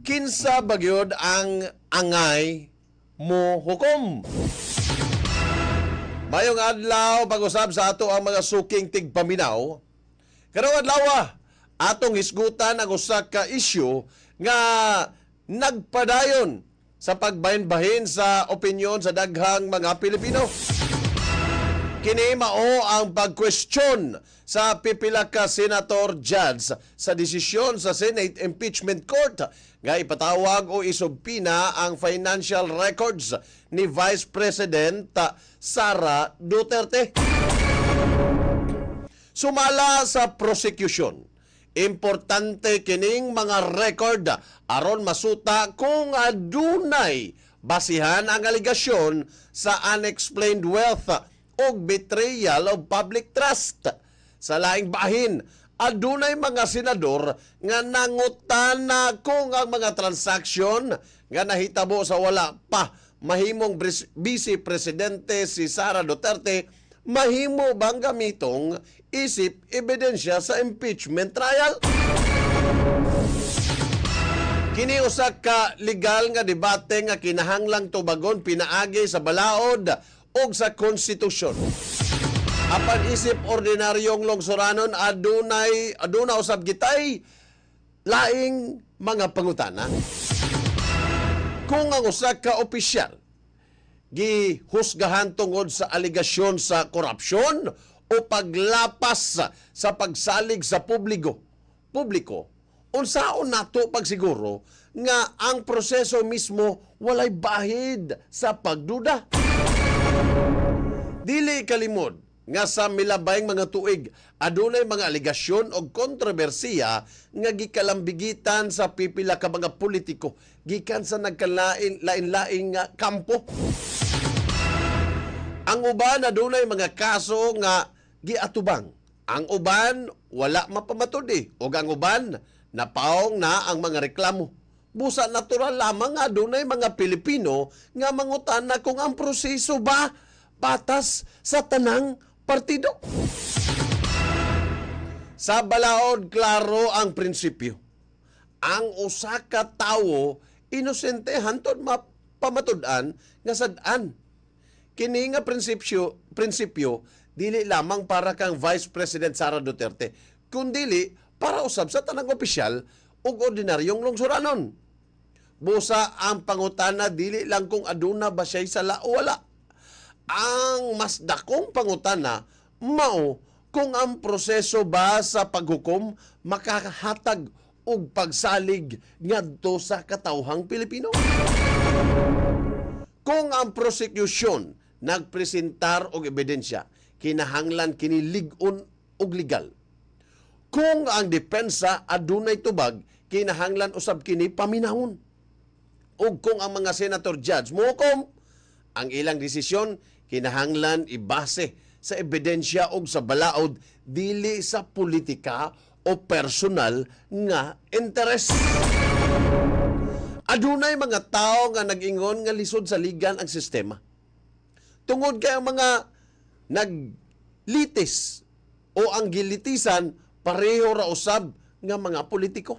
Kinsa bagyod ang angay mo hukom? Mayong adlaw pag-usab sa ato ang mga suking tigpaminaw. Karong adlaw atong hisgutan ang usa ka issue nga nagpadayon sa pagbahin-bahin sa opinyon sa daghang mga Pilipino. Kini mao ang pag-question sa pipila ka senator judge sa desisyon sa Senate Impeachment Court nga ipatawag o isubpina ang financial records ni Vice President Sara Duterte. Sumala sa prosecution, importante kining mga record aron masuta kung adunay basihan ang aligasyon sa unexplained wealth o betrayal of public trust. Sa laing bahin, adunay mga senador nga nangutana kung ang mga transaksyon nga nahitabo sa wala pa mahimong Vice Presidente si Sara Duterte mahimo bang gamitong isip ebidensya sa impeachment trial. Kini usa ka legal nga debate nga kinahanglang tubagon pinaagi sa balaod o sa konstitusyon. Apan isip ordinaryong lungsuranon aduna usab gitay laing mga pangutana. Kung ang usa ka opisyal gihusgahan tungod sa aligasyon sa korupsyon o paglapas sa pagsalig sa publiko, unsaon nato pagsiguro nga ang proseso mismo walay bahid sa pagduda. Dili kalimod nga sa milabayng mga tuig adunay mga aligasyon o kontrobersiya nga gikalambigitan sa pipila ka mga politiko gikan sa nagkalain-laing nga kampo. Ang uban adunay mga kaso nga giatubang, ang uban wala mapamatudi ug ang uban napaong na ang mga reklamo. Busa natural lamang nga adunay mga Pilipino nga mangutana kung ang proseso ba patas sa tanang partido. Sa balaod, klaro ang prinsipyo. Ang usa ka tawo inosente hantod mapamatud-an nga sad-an. Kini nga prinsipyo dili lamang para kang Vice President Sara Duterte, kundili para usab sa tanang opisyal ug ordinaryong lungsuranon. Busa ang pangutana dili lang kung aduna ba siya sa wala. Ang mas dakong pangutana mao kung ang proseso ba sa paghukom makahatag og pagsalig ngadto sa katawhang Pilipino. Kung ang prosecution nagpresentar og ebidensya, kinahanglan kini lig-on og legal. Kung ang depensa adunay tubag, kinahanglan usab kini paminahon. Ug kung ang mga senator judge mohukom, ang ilang desisyon kinahanglan ibase sa ebidensya o sa balaod, dili sa politika o personal nga interes. Adunay mga tao nga nag-ingon nga lisod sa ligan ang sistema. Tungod kay ang mga naglitis o ang gilitisan pareho ra usab nga mga politiko.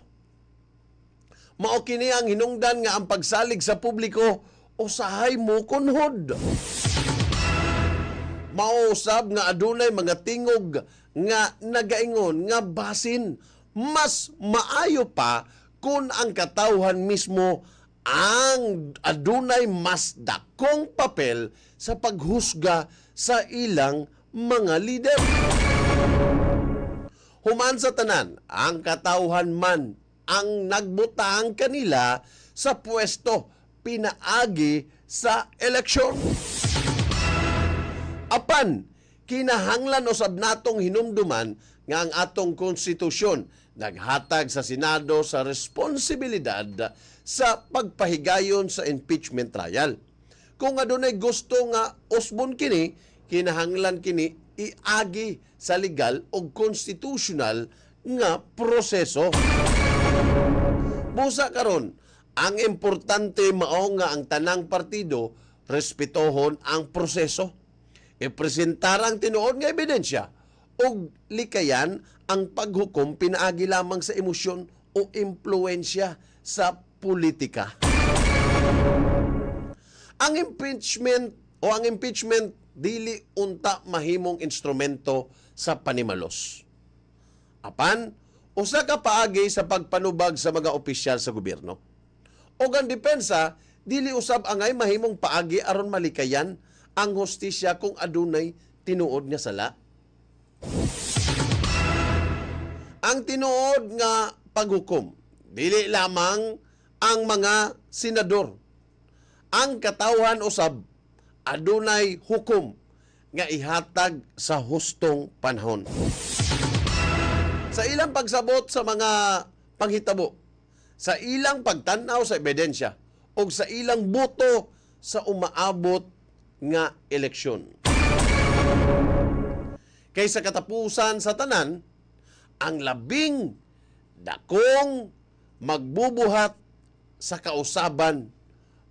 Mao kini ang hinungdan nga ang pagsalig sa publiko usahay mo kunhod. Mausab nga adunay mga tingog nga nagaingon nga basin mas maayo pa kung ang katawhan mismo ang adunay mas dakong papel sa paghusga sa ilang mga lider. Human sa tanan, ang katawhan man ang nagbutang kanila sa pwesto pinaagi sa eleksyon. Apan, kinahanglan usab natong hinumduman nga ang atong konstitusyon naghatag sa Senado sa responsibilidad sa pagpahigayon sa impeachment trial. Kung adunay gusto nga usbon kini, kinahanglan kini iagi sa legal o constitutional nga proseso. Busa karon, ang importante mao nga ang tanang partido respetohon ang proseso. Ipresentar ang tinuod nga ebidensya o likayan ang paghukom pinaagi lamang sa emosyon o impluensya sa politika. Ang impeachment dili unta mahimong instrumento sa panimalos. Apan, usa ka paagi sa pagpanubag sa mga opisyal sa gobyerno. O ang depensa, dili usab angay mahimong paagi aron malikayan ang hustisya kung adunay tinuod nga sala. Ang tinuod nga paghukom, dili lamang ang mga senador. Ang katawhan usab adunay hukom nga ihatag sa hustong panahon. Sa ilang pagsabot sa mga panghitabo, sa ilang pagtanaw sa ebidensya, o sa ilang boto sa umaabot nga eleksyon. Kaysa katapusan sa tanan, ang labing dakong magbubuhat sa kausaban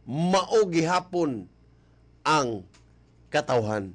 mao gihapon ang katawhan.